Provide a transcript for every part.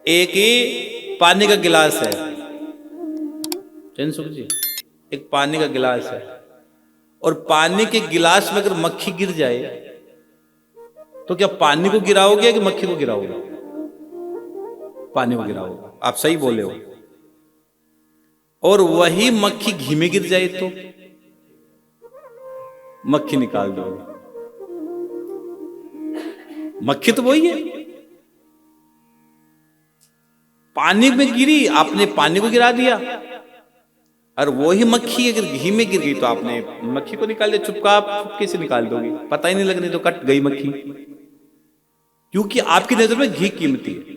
एक ही पानी का गिलास है, सुख जी, एक पानी का गिलास है, और पानी के गिलास में अगर मक्खी गिर जाए तो क्या पानी को गिराओगे कि मक्खी को गिराओगे? पानी को गिराओगे। आप सही बोले हो। और वही मक्खी घी में गिर जाए तो मक्खी निकाल दोगे। मक्खी तो वही है, पानी में गिरी, आपने पानी को गिरा दिया, और वही मक्खी अगर घी में गिर गई तो आपने मक्खी को निकाल दिया। चुपके से निकाल दोगे, पता ही नहीं लगने तो कट गई मक्खी, क्योंकि आपकी नजर में घी कीमती है।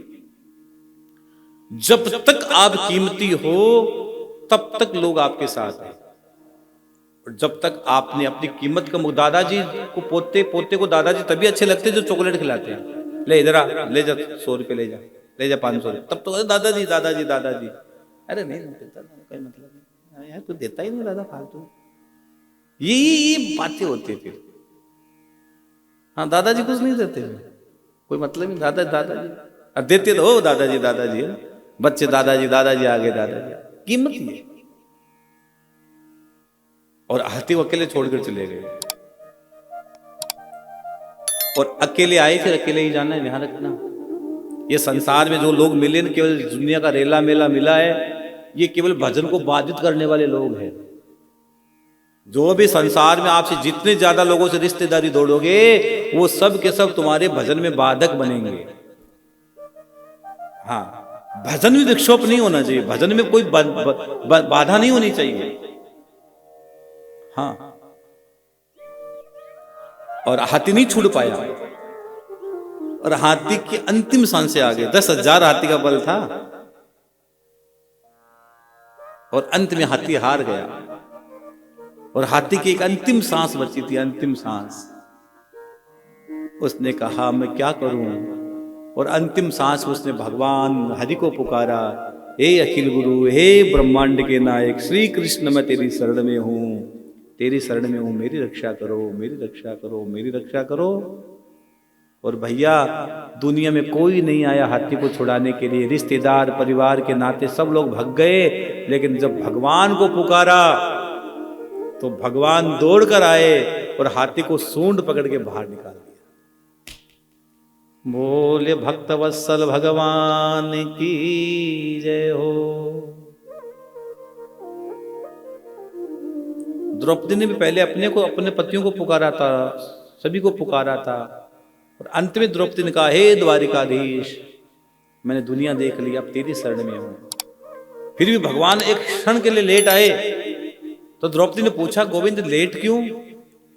जब तक आप कीमती हो तब तक लोग आपके साथ हैं, और जब तक आपने अपनी कीमत का, दादाजी को पोते को दादाजी तभी अच्छे लगते जो चॉकलेट खिलाते हैं। ले इधर आ, ले जा 100 रुपये, ले जा 500 रुपये, तब तो दादाजी दादाजी दादाजी। अरे नहीं देता, कोई मतलब नहीं यार, तू देता ही नहीं दादा, फालतू। ये बातें होती है फिर। हाँ, दादाजी कुछ नहीं देते, कोई मतलब नहीं, दादाजी अब देते तो हो, दादाजी दादाजी, बच्चे दादाजी दादाजी आगे दादाजी, कीमत है। और हाथी को अकेले छोड़कर चले गए, और अकेले आए, फिर अकेले ही जाना है, ध्यान रखना। ये संसार में जो लोग मिले न, केवल दुनिया का रेला मेला मिला है, ये केवल भजन को बाधित करने वाले लोग हैं। जो भी संसार में आपसे जितने ज्यादा लोगों से रिश्तेदारी जोड़ोगे, वो सब के सब तुम्हारे भजन में बाधक बनेंगे। हाँ, भजन में विक्षोभ नहीं होना चाहिए, भजन में कोई बाधा नहीं होनी चाहिए। हाँ, और हाथी नहीं छूट पाया, और हाथी की अंतिम सांस से आगे 10,000 हाथी का बल था, और अंत में हाथी हार गया, और हाथी की एक अंतिम सांस बची थी, अंतिम सांस। उसने कहा मैं क्या करूं, और अंतिम सांस उसने भगवान हरि को पुकारा, हे अखिल गुरु, हे ब्रह्मांड के नायक श्री कृष्ण, मैं तेरी शरण में हूं, तेरी शरण में हूं, मेरी रक्षा करो, मेरी रक्षा करो, मेरी रक्षा करो। और भैया, दुनिया में कोई नहीं आया हाथी को छुड़ाने के लिए, रिश्तेदार परिवार के नाते सब लोग भाग गए, लेकिन जब भगवान को पुकारा तो भगवान दौड़ कर आए और हाथी को सूंड पकड़ के बाहर निकाल दिया। बोले भक्त वत्सल भगवान की जय हो। द्रौपदी ने भी पहले अपने पतियों को पुकारा था, सभी को पुकारा था, और अंत में द्रौपदी ने कहा, हे द्वारिकाधीश, मैंने दुनिया देख ली, अब तेरी शरण में हूं। फिर भी भगवान एक क्षण के लिए लेट आए, तो द्रौपदी ने पूछा, गोविंद लेट क्यों?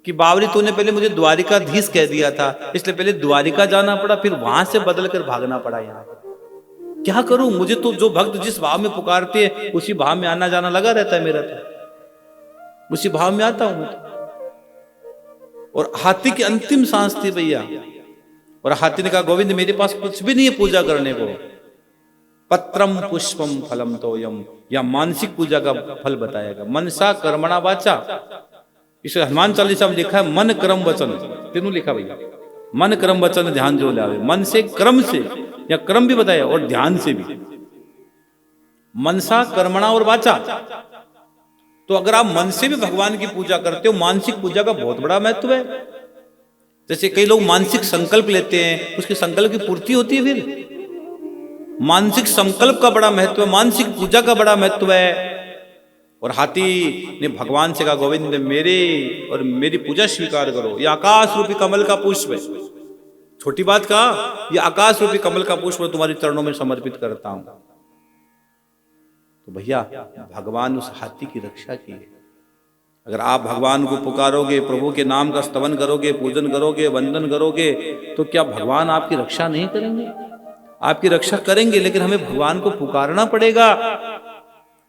कि बावरी, तूने पहले मुझे द्वारिकाधीश कह दिया था, इसलिए पहले द्वारिका जाना पड़ा, फिर वहां से बदल कर भागना पड़ा यहाँ। क्या करूं, मुझे तो जो भक्त जिस भाव में पुकारते हैं उसी भाव में आना जाना लगा रहता है मेरा, तो उसी भाव में आता हूं। और हाथी की अंतिम सांस थी भैया, और हाथी ने कहा, गोविंद मेरे पास कुछ भी नहीं है पूजा करने को, पत्रम पुष्पम फलम तोयम, या मानसिक पूजा का फल बताएगा। मनसा कर्मणा वाचा, इसे हनुमान चालीसा में लिखा है, मन कर्म वचन, तीनों लिखा भैया। मन कर्म वचन ध्यान जो लावे, मन से, क्रम से, या क्रम भी बताया, और ध्यान से भी। मनसा कर्मणा और वाचा, तो अगर आप मन से भी भगवान की पूजा करते हो, मानसिक पूजा का बहुत बड़ा महत्व है। जैसे कई लोग मानसिक संकल्प लेते हैं, उसके संकल्प की पूर्ति होती है। फिर मानसिक संकल्प का बड़ा महत्व है, मानसिक पूजा का बड़ा महत्व है। और हाथी ने भगवान से कहा, गोविंद मेरे और मेरी पूजा स्वीकार करो, यह आकाश रूपी कमल का पुष्प है। छोटी बात कहा, यह आकाश रूपी कमल का पुष्प तुम्हारे चरणों में समर्पित करता हूं। तो भैया, भगवान उस हाथी की रक्षा की है। अगर आप भगवान को पुकारोगे, प्रभु के नाम का स्तवन करोगे, पूजन करोगे, वंदन करोगे, तो क्या भगवान आपकी रक्षा नहीं करेंगे? आपकी रक्षा करेंगे, लेकिन हमें भगवान को पुकारना पड़ेगा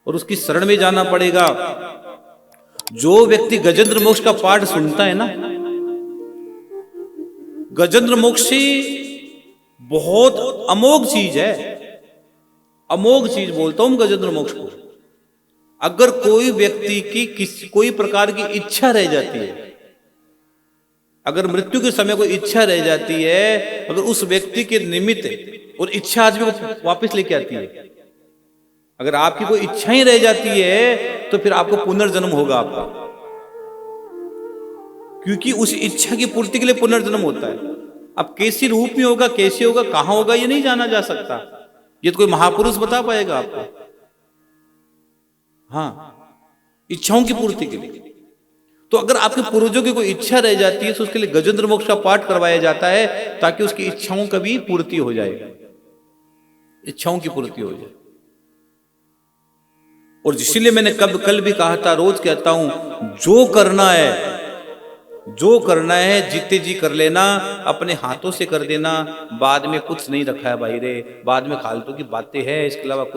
और उसकी शरण में जाना पड़ेगा। जो व्यक्ति गजेंद्र मोक्ष का पाठ सुनता है ना, गजेंद्र मोक्ष बहुत अमोघ चीज है, अमोघ चीज बोलता हूं गजेंद्र मोक्ष को। अगर कोई व्यक्ति की कोई प्रकार की इच्छा रह जाती है, अगर मृत्यु के समय कोई इच्छा रह जाती है, अगर उस व्यक्ति के निमित्त और इच्छा आदमी को वापस लेके आती है। अगर आपकी कोई इच्छा ही रह जाती है तो फिर आपको पुनर्जन्म होगा आपका, क्योंकि उस इच्छा की पूर्ति के लिए पुनर्जन्म होता है। अब कैसी रूप में होगा, कैसे होगा, कहां होगा, ये नहीं जाना जा सकता। ये तो कोई महापुरुष बता पाएगा आपको। हाँ, इच्छाओं की पूर्ति के लिए। तो अगर आपके पूर्वजों की कोई इच्छा रह जाती है तो उसके लिए गजेंद्र मोक्ष का पाठ करवाया जाता है, ताकि उसकी इच्छाओं का भी पूर्ति हो जाए, इच्छाओं की पूर्ति हो जाए। और इसीलिए मैंने कल भी कहा था, रोज कहता हूं, जो करना है जीते जी कर लेना, अपने हाथों से कर देना। बाद में कुछ नहीं रखा है भाई रे, बाद में फालतू की बातें हैं, इसके अलावा